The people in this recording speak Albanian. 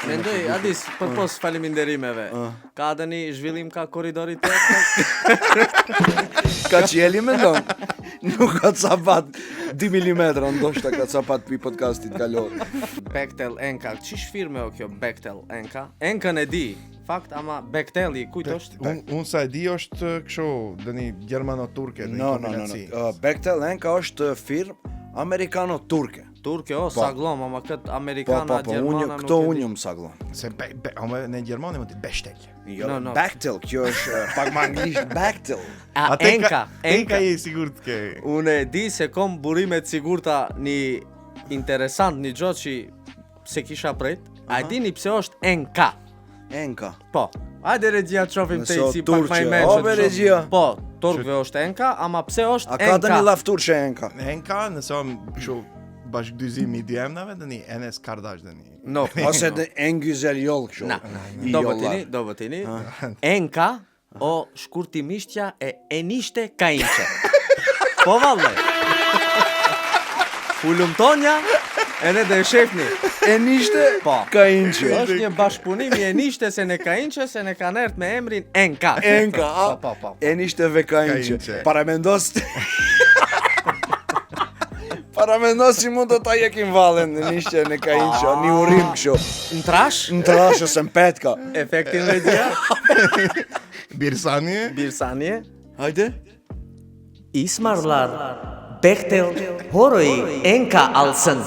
Mendoj, Adis, përpos faleminderimeve. Ka edhe një zhvillim ka korridorit të Ka qeli me ndonë. Nuk ka capat 2 mm, ndoshta ka capat pi podcastit kalor. Bechtel Enka. Qish firme o kjo Bechtel Enka? Enkën e di, fakt, ama Bechteli, kujt është? Unë sa e di është kështu, dëni germano-turke. No. Bechtel Enka është firmë amerikano-turke. Turke, saglom, ama këtë amerikana, Po, gjermana këto unë jam saglom. Se ama në gjermani më të Bechtel. Jo, No. Bechtel, kjo është pak më anglisht Bechtel. Enka. Je sigurt ke. Unë e di se kom burimet sigurta një interesant, një gjotë që se kisha pret. A e dini pse është Enka? Enka. Po. Hajde regjia të shofim te Nëse si o pak turqe, më i mençur. obe regjia. Po, turkëve është Enka, ama pse është A Enka? ka të një laftur që Enka? Enka, nëse kështu bashkëdyzim i djemnave, dëni Enes Kardash dëni. No. Ose të Engyzel Joll kështu. Do bëtini. Enka o shkurtimishtja e Enishte Kainqe. Po valle. Fulumtonja edhe dhe e shefni. Enishte Po. Kainqe. Është një bashkëpunim i Enishtes e në Kainqe se ne kanë erdhur me emrin Enka. Enka, Po. Enishte ve Kainqe. Kainqe. Paramendos si mund të ta jekin vallen në nishqe në Kainqe, një urim kështu. Në trash, Në trash ose në petka. efektin regjia, Birsanie. Hajde. Ismarlar Bechtel Horoi Enka alsın.